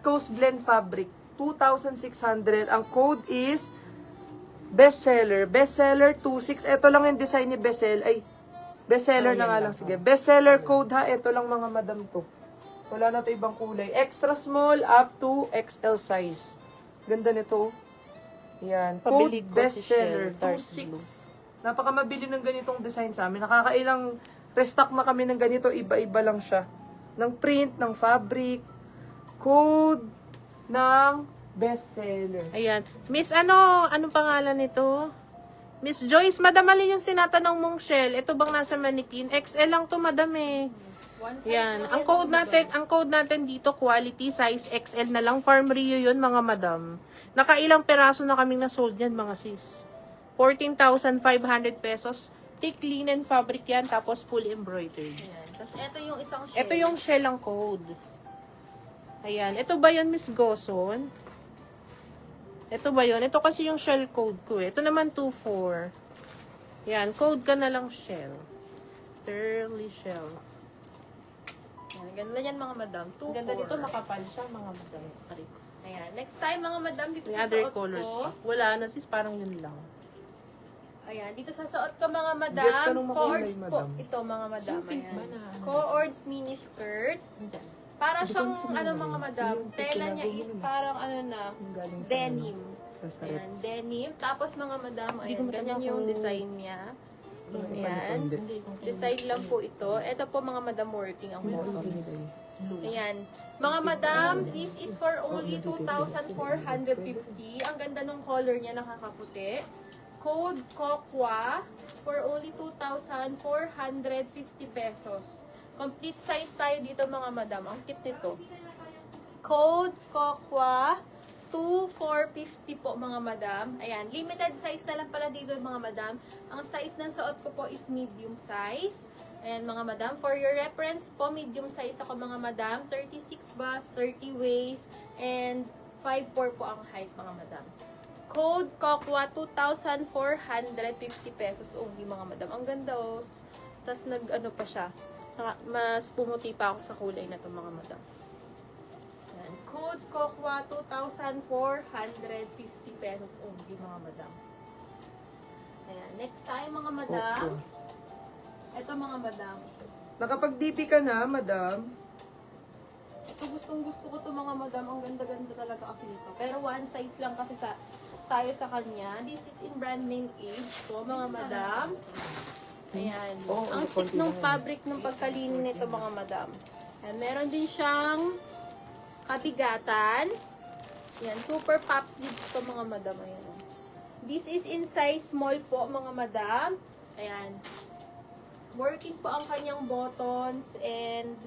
viscose blend fabric. 2,600. Ang code is bestseller. Bestseller 26. Ito lang yung design ni bestseller. Ay, bestseller na nga lang. Sige. Bestseller code ha. Ito lang mga madam to. Wala na to ibang kulay. Extra small up to XL size. Ganda nito. Yan. Pabili Code ko si bestseller Shell, dark blue. 26. Napakamabili ng ganitong design sa amin. Nakakailang restock na kami ng ganito. Iba-iba lang siya. Ng print, ng fabric. Code ng bestseller. Ayan. Miss, anong pangalan nito? Miss Joyce, madam, alin yung tinatanong mong shell? Ito bang nasa manikin? XL lang to, madam eh. Yan. Ang code natin dito, quality size XL na lang. Farm Rio yun, mga madam. Nakailang peraso na kaming nasold yan, mga sis. 14,500 pesos. Thick linen fabric yan, tapos fully embroidered. Ayan. Tapos ito yung isang shell. Ito yung shell ang code. Ayan. Ito ba yun, Miss Goson? Ito ba yun? Ito kasi yung shell code ko eh. Ito naman 24. Yan. Code ka na lang shell. Turly shell. Ayan, ganda yan mga madam. 2, Ang ganda 4. dito, makapal siya, mga madam. Ayan. Next time mga madam, dito May sa other suot colors ko. pa. Wala na sis, parang yun lang. Ayan, dito sa suot ko mga Get madam. ka nung makulay, Cords po. madam. Ito mga madam. Ayan. ba na? Cords mini skirt. Para siyang, mga madam, tela niya is parang denim. Ayan, denim. Tapos mga madam, ayan, ganyan yung design niya. Ayan. Design lang po ito. Ito po mga madam working ang working. Ayan. Mga madam, this is for only 2,450. Ang ganda ng color niya, nakakaputi. Code COQUA for only 2,450 pesos. Complete size tayo dito mga madam. Ang cute nito. Code COQUA 2,450 po mga madam. Ayan. Limited size na lang pala dito mga madam. Ang size ng suot ko po is medium size. Ayan mga madam. For your reference po, medium size ako mga madam. 36 bust, 30 waist, and 5'4 po ang height mga madam. Code COQUA 2,450 pesos only mga madam. Ang ganda oh. Tapos nag-ano pa siya. Mas pumuti pa ako sa kulay na to mga madam. Ayan. Code COQUA 2,450 pesos only mga madam. Ayan. Next time mga madam. Ito mga madam. Nakapag-DP ka na, madam. Ito gustong gusto ko to mga madam. Ang ganda-ganda talaga kasi nito. Pero one size lang kasi tayo sa kanya. This is in brand name Age po mga madam. Ayan. Ang thick ng fabric ng pagkalinin nito mga madam. Ayan. Meron din siyang kabigatan. Ayan. Super pop sleeves to mga madam. Ayan. This is in size small po mga madam. Ayan. Working po ang kanyang buttons and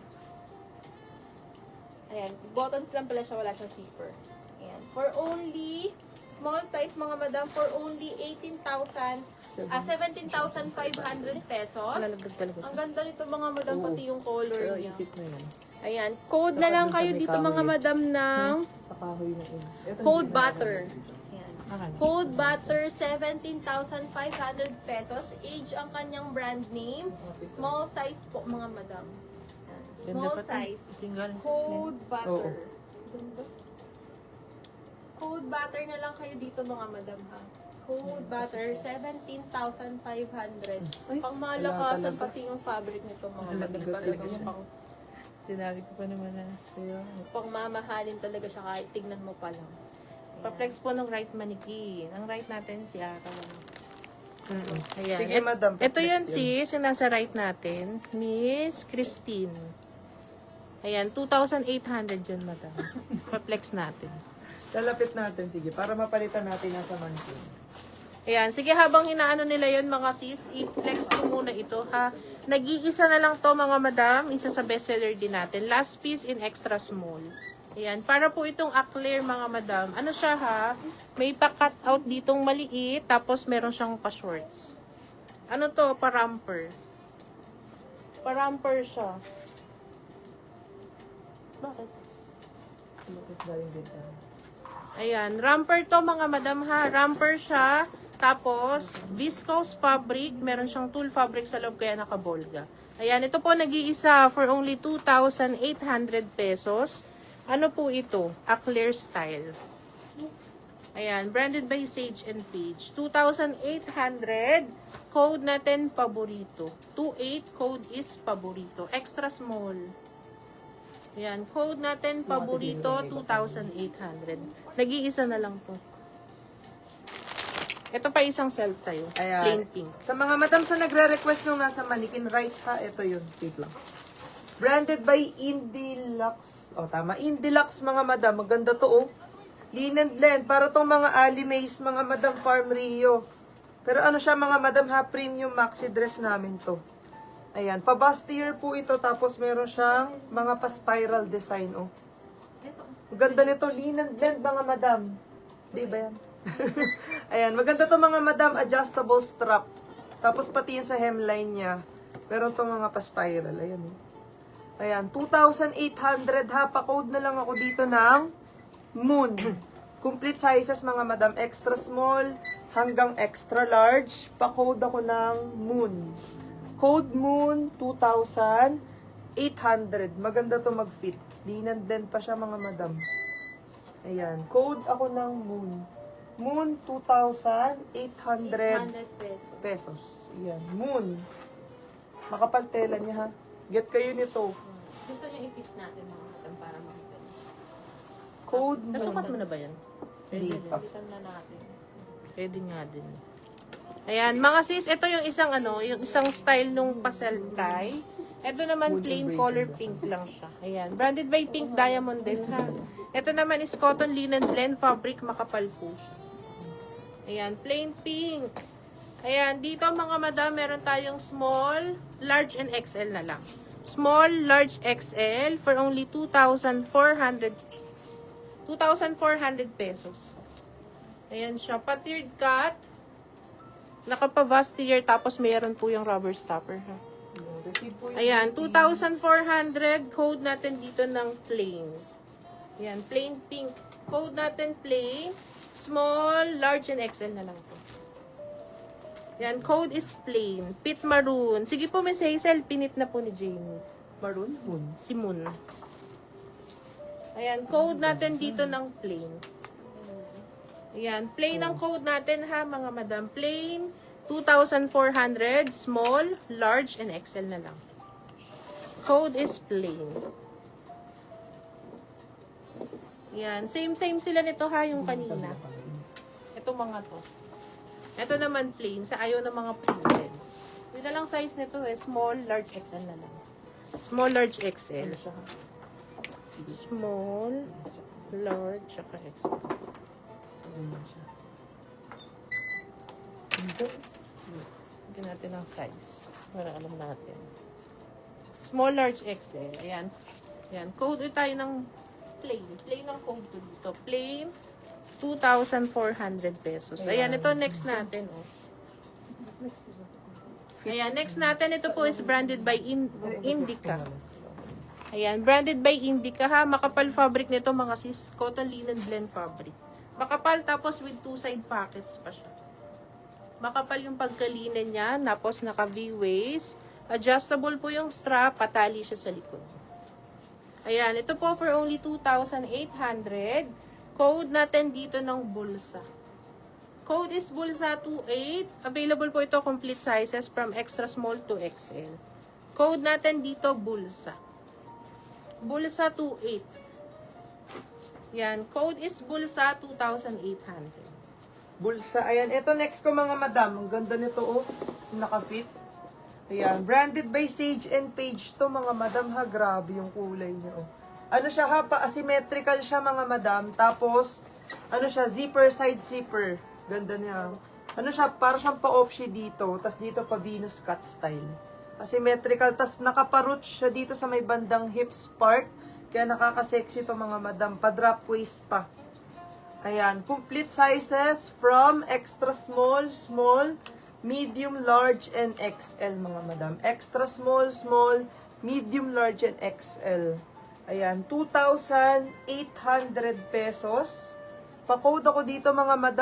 ayan. Buttons lang pala siya. Wala siyang zipper. Ayan. For only small size mga madam, for only 17,500 pesos. Ang ganda nito mga madam, pati yung color niya. Ayan, code na lang kayo dito mga madam ng Sa kahoy na yun. code butter. Ayan. Code butter, 17,500 pesos. Age ang kanyang brand name. Small size po mga madam. Ayan. Small size. Code butter. Code butter na lang kayo dito mga madam ha. Code butter, 17,500. Pang malakasan pati yung fabric nito mga madam. Talagang pang, Sinabi ko pa naman na. pang mamahalin talaga siya kahit tignan mo pa lang. Pa-flex po ng right manikin. Ang right natin si Ata. Ayan. Sige, madam. Ito yun pa-flex yun. sis, yung nasa right natin. Miss Christine. Ayan, 2,800 yun, madam. Pa-flex natin. Lalapit natin, sige. Para mapalitan natin nasa mansion. Ayan, sige habang inaano nila yun mga sis, i-flex ko muna ito ha. Nag-iisa na lang to mga madam, isa sa bestseller din natin. Last piece in extra small. Ayan, para po itong aclair mga madam. Ano siya ha? May pa-cut out ditong maliit, tapos meron siyang pa-shorts. Ano to? Pa-romper. Pa-romper siya. Bakit? Ayan, romper to mga madam ha. Romper siya. Tapos, viscose fabric. Meron siyang tulle fabric sa loob kaya nakabolga. Ayan, ito po nag-iisa for only 2,800 pesos. Ano po ito? A clear style. Ayan, branded by Sage and Page. 2,800. Code natin, paborito. 28, code is paborito. Extra small. Ayan, code natin, paborito, 2,800. Nag-iisa na lang po. Ito pa isang self tayo. Ayan. Plain pink. Sa mga madam sa nagre-request nung nasa manikin, right ha, ito yun. Wait lang. Branded by Indilux. O, tama. Indilux, mga madam. Maganda to, oh. Linen blend. Para tong mga Alimays, mga madam Farm Rio. Pero ano siya, mga madam ha, premium maxi dress namin to. Ayan. Pa-bustier po ito. Tapos meron siyang mga pa-spiral design, oh. Maganda nito. Linen blend, mga madam. Di ba yan? Ayan. Maganda to, mga madam. Adjustable strap. Tapos pati yung sa hemline niya. Meron to mga pa-spiral. Ayan, oh. Ayan, 2,800 ha. Pa-code na lang ako dito ng Moon. Complete sizes, mga madam. Extra small hanggang extra large. Pa-code ako ng Moon. Code Moon 2,800. Maganda to mag-fit. Linen din pa siya, mga madam. Ayan. Code ako ng Moon. Moon 2,800 100 pesos. pesos. Ayan. Moon. Makapal tela niya, ha. Get kayo nito. Gusto niyo i-fit natin mga madam para makita niyo. Code Nasukat mo Moon. na ba yan? Hindi Pwede pa. din. Fitan na natin. Pwede nga din. Ayan, mga sis, ito yung isang yung isang style nung pastel tie. Ito naman plain color pink lang siya. Ayan, branded by Pink Diamond din ha. Ito naman is cotton linen blend fabric, makapal po siya. Ayan, plain pink. Ayan, dito mga madam, meron tayong small, large, and XL na lang. Small, large, XL for only 2,400 pesos. Ayan siya. Pa-tiered cut. Nakapa-vastier. Tapos mayroon po yung rubber stopper. Ha? Receive po yung Ayan. 2,400. Code natin dito ng plain. Ayan. Plain pink. Code natin plain. Small, large, and XL na lang po. Ayan. Code is plain. Pit maroon. Sige po, Miss Hazel. Pinit na po ni Jamie. Maroon Moon. Si Moon. Ayan, code natin dito ng plain. Ayan, plain ang code natin ha, mga madam. Plain, 2,400, small, large, and XL na lang. Code is plain. Ayan, same sila nito ha, yung kanina. Ito mga to. Ito naman plain, sa ayaw ng mga printed. Yun na lang size nito eh, small, large, XL na lang. Small, large, XL. Small, large, saka XL. Bigyan natin ng size para alam natin. Small, large, XL. Ayan. Ayan. Code tayo ng plain. Plain ang code ko dito. Plain, 2,400 pesos. Ayan, ito next natin. Oh. Ayan, next natin, ito po is branded by Indica. Ayan, branded by Indica ha. Makapal fabric nito mga sis. Cotton linen blend fabric. Makapal tapos with two side pockets pa siya. Makapal yung pagkalinen niya. Tapos naka V-waist. Adjustable po yung strap. Patali siya sa likod. Ayan, ito po for only 2,800. Code natin dito ng bulsa. Code is bulsa 28. Available po ito complete sizes from extra small to XL. Code natin dito bulsa. Bulsa 28. Yan. Code is bulsa 2,800. Bulsa. Ayan. Ito next ko, mga madam. Ang ganda nito, oh. Naka-fit. Ayan. Branded by Sage and Page to, mga madam, ha. Grabe yung kulay niya, oh. Ano siya, ha? Pa-asymmetrical siya, mga madam. Tapos, ano siya, zipper, side zipper. Ganda niya. Ano siya, para siyang pa-opshi dito. Tapos dito pa Venus cut style. Asymmetrical. Tapos nakaparoots siya dito sa may bandang hips part. Kaya nakaka-sexy to, mga madam. Pa-drop waist pa. Ayan. Complete sizes from extra small, small, medium, large, and XL, mga madam. Extra small, small, medium, large, and XL. Ayan. 2,800 pesos. Pa-code ako dito, mga madam.